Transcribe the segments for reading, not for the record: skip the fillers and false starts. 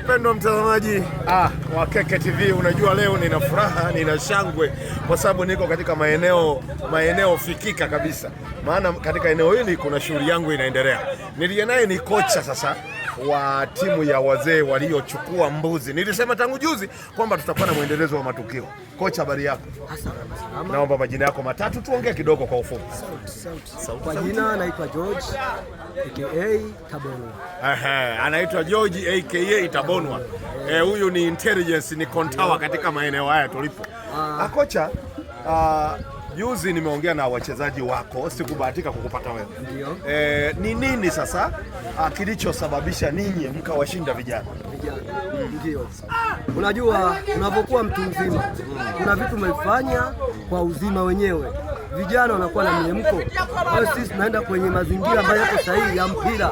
Mpendwa mtazamaji wa Keke TV, unajua leo nina furaha, nina shangwe kwa sababu niko katika maeneo fikika kabisa. Maana katika eneo hili kuna shughuli yangu inaendelea. Niliye naye ni kocha sasa wa timu ya wazee waliochukua mbuzi. Nilisema tangu juzi kwamba tutakuwa na mwendelezo wa matukio. Kocha, habari yako? Salama. Naomba majina yako matatu tuongee kidogo kwa ufupi. Kwa jina naitwa George aka Tabonwa. Anaitwa George aka Tabonwa. Huyu ni intelligence, ni kontawa katika maeneo haya tulipo. Kocha, juzi nimeongea na wachezaji wako, sikubahatika kukupata wewe. Ndio. Ni nini sasa kilichosababisha ninyi mkawashinda vijana? Ndio. Unajua unapokuwa mtu mzima kuna vitu umefanya kwa uzima wenyewe. Vijana wanakuwa na miemko. Kwa hiyo sisi tunaenda kwenye mazingira ambayo yako sahihi ya mpira.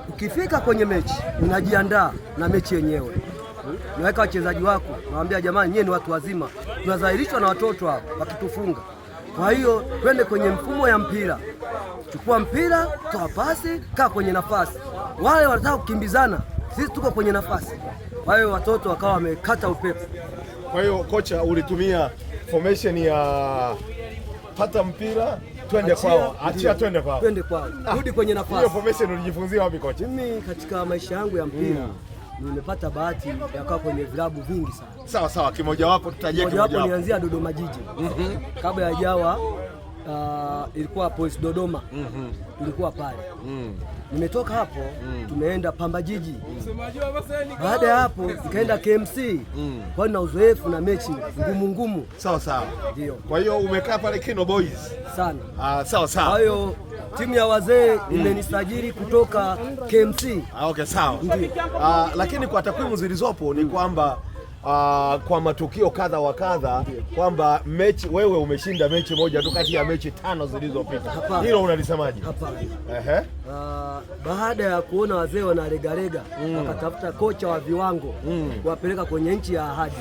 Ukifika kwenye mechi unajiandaa na mechi yenyewe. Naweka wachezaji wako, nawaambia jamani, nyie ni watu wazima, tunadhahirishwa na watoto hao wakitufunga. Kwa hiyo twende kwenye mfumo ya mpira. Chukua mpira, toa pasi, kaa kwenye nafasi. Wale wanataka kukimbizana, sisi tuko kwenye nafasi. Kwa hiyo watoto wakawa wamekata upepo. Kwa hiyo kocha, ulitumia formation ya pata mpira twende kwao, achia twende kwao. Twende kwao. Rudi kwenye nafasi. Hiyo formation ulijifunzia wapi kocha? Mimi katika maisha yangu ya mpira nimepata bahati ya kukaa kwenye vilabu vingi sana. Sawa, kimoja wapo tutajie kimoja wapo. Nianzia Dodoma Jiji. Kabla ya Jawa ilikuwa Police Dodoma. Tulikuwa pale. Nimetoka hapo tumeenda Pamba Jiji. Baada ya hapo nikaenda KMC. Kwa na uzoefu na mechi ngumu. Sawa. Ndio. Kwa hiyo umekaa pale Kino Boys sana. Sawa. Kwa hiyo timu ya wazee imenisajili kutoka KMC. Okay, sawa. Lakini kwa takwimu zilizopo ni kwamba kwa matukio kadha wa kadha kwamba mechi wewe umeshinda mechi moja tu kati ya mechi 5 zilizopita. Hilo unalisemaje? Hapana. Baada ya kuona wazee wanaregarega wakatafuta kocha wa viwango kuwapeleka kwenye nchi ya ahadi.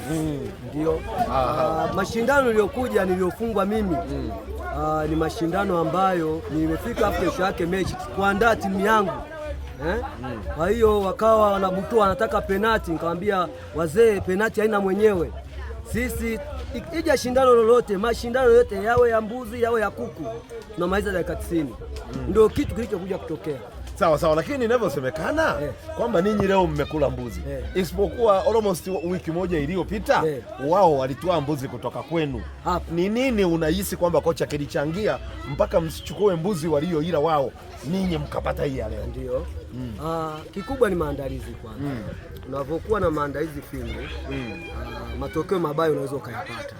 Ndio. Mashindano niliyokuja niliyofungwa mimi ni mashindano ambayo nimefika hapo kesho yake mechi kuandaa timu yangu. Kwa hiyo wakawa wanabutua wanataka penati, nikamwambia wazee, penati haina mwenyewe. Sisi ikija shindano lolote, mashindano yote yawe ya mbuzi yawe ya kuku, tunamaliza dakika 90. Ndio kitu kilichokuja kutokea. Sawa, lakini inavyosemekana kwamba ninyi leo mmekula mbuzi, isipokuwa almost wiki moja iliyopita wao walitoa mbuzi kutoka kwenu. Ni nini unahisi kwamba kocha kilichangia mpaka msichukue mbuzi walioila wao, ninyi mkapata hii ya leo? Ndio. Kikubwa ni maandalizi kwanza. Unapokuwa na maandalizi finyu, matokeo mabaya unaweza ukayapata.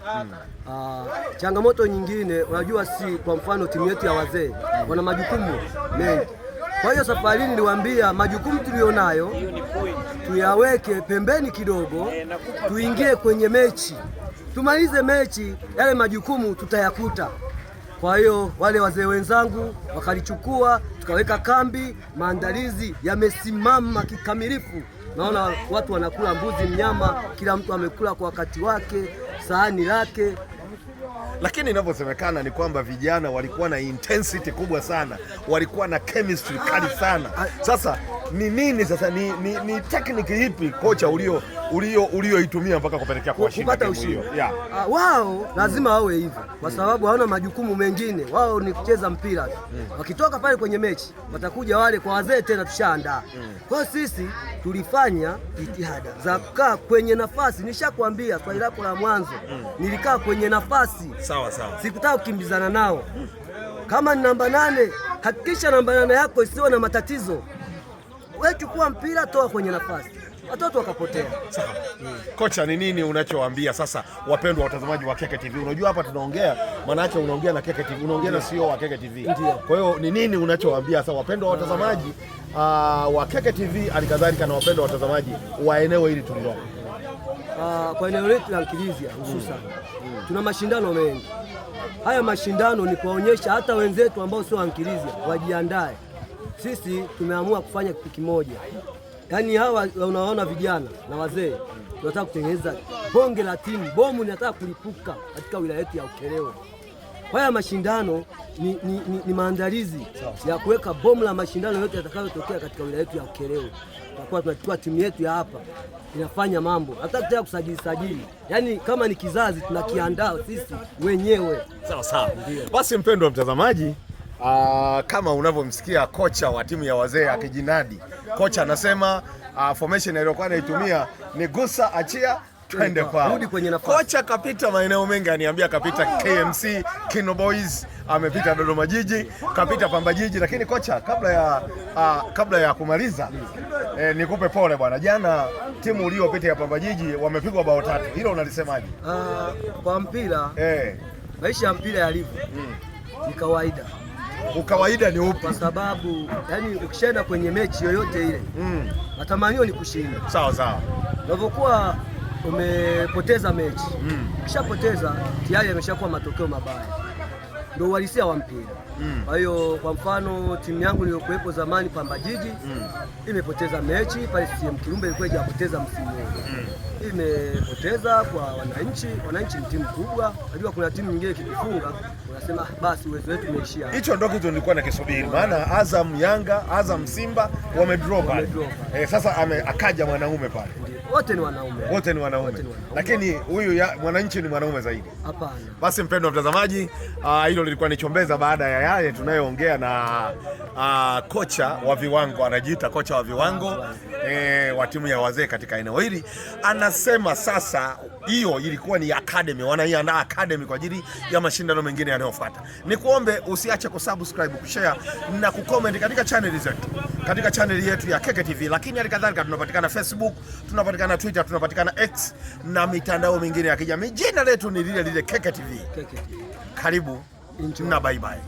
Changamoto nyingine, unajua kwa mfano timu yetu ya wazee wana majukumu mengi. Kwa hiyo safari niliwaambia majukumu tulionayo tuyaweke pembeni kidogo, tuingie kwenye mechi, tumalize mechi, yale majukumu tutayakuta. Kwa hiyo wale wazee wenzangu wakalichukua, tukaweka kambi, maandalizi yamesimama kikamilifu. Naona watu wanakula mbuzi, mnyama, kila mtu amekula kwa wakati wake, sahani lake. Lakini inavyosemekana ni kwamba vijana walikuwa na intensity kubwa sana, walikuwa na chemistry kali sana. Sasa ni nini sasa, ni technique ipi kocha ulioitumia mpaka kupelekea kuwashinda timu hiyo? Wao lazima wawe hivyo kwa sababu hawana majukumu mengine, wao ni kucheza mpira. Wakitoka pale kwenye mechi watakuja wale kwa wazee tena tushaandaa. Kwa hiyo sisi tulifanya jitihada za kukaa kwenye nafasi. Nishakwambia swali lako la mwanzo, nilikaa kwenye nafasi. Sawa. Sikutaka kukimbizana nao. Kama ni namba 8, hakikisha namba 8 yako isiwe na matatizo. Wewe chukua mpira, toa kwenye nafasi. Watoto wakapotea. Sawa. Kocha, ni nini unachowaambia sasa wapendwa watazamaji wa Keke TV? Unajua hapa tunaongea, maana yake unaongea na Keke TV, unaongea na CEO wa Keke TV. Kwa hiyo ni nini unachowaambia sasa wapendwa watazamaji wa Keke TV, alikadhalika na wapendwa watazamaji wa eneo hili tuliloko? Kwa eneo letu la Nkilizia hususan tuna mashindano mengi. Haya mashindano ni kuwaonyesha hata wenzetu ambao sio wa Nkilizia wajiandae. Sisi tumeamua kufanya kitu kimoja. Yaani hawa unaona vijana na wazee tunataka kutengeneza bonge la timu, bomu linataka kulipuka katika wilaya yetu ya Ukerewe. Haya mashindano ni maandalizi ya kuweka bomu la mashindano yote yatakayotokea katika wilaya yetu ya Ukerewe. Tutakuwa tunachukua timu yetu ya hapa inafanya mambo, hata tutaka kusajili, yaani kama ni kizazi tunakiandaa sisi wenyewe. Sawa. Basi mpendwa mtazamaji, kama unavyomsikia kocha wa timu ya wazee akijinadi, kocha anasema formation aliyokuwa anaitumia ni gusa achia twende kwao. Kocha kapita maeneo mengi, aniambia kapita KMC, Kino Boys, amepita Dodoma Jiji, kapita Pamba Jiji, lakini kocha kabla ya kumaliza nikupe pole bwana. Jana timu uliyopita ya Pamba Jiji wamepigwa bao 3. Hilo unalisemaje? Kwa mpira maisha ya mpira yalivyo ni kawaida. Ukawaida ni upi? Kwa sababu yani ukishaenda kwenye mechi yoyote ile matamanio ni kushinda. Sawa. Unapokuwa umepoteza mechi, ukishapoteza tayari yameshakuwa matokeo mabaya, ndio uhalisia wa mpira. Kwa hiyo kwa mfano timu yangu iliyokuwepo zamani Pamba Jiji imepoteza mechi pale, CCM Kirumba ilikuwa hajapoteza msimu huu. Imepoteza kwa wananchi ni timu kubwa. Unajua kuna timu nyingine ikifunga unasema basi uwezo wetu umeishia. Hicho ndio kitu nilikuwa nakisubiri, maana Azam Yanga, Azam Simba wamedraw pale. Sasa akaja mwanaume pale. Wote ni wanaume. Lakini huyu mwananchi ni mwanaume zaidi. Hapana. Basi mpendwa mtazamaji, hilo lilikuwa ni chombeza baada ya yale tunayoongea na kocha wa viwango, anajiita kocha wa viwango wa timu ya wazee katika eneo hili. Anasema sasa hiyo ilikuwa ni academy, wanaiandaa academy kwa ajili ya mashindano mengine yanayofuata. Nikuombe usiache kusubscribe, kushare na kucomment katika channel zetu, katika channel yetu ya Keke TV, lakini halikadhalika tunapatikana Facebook, tunapatikana Twitter, tunapatikana X na mitandao mingine ya kijamii. Jina letu ni lile Keke TV. Karibu na bye bye.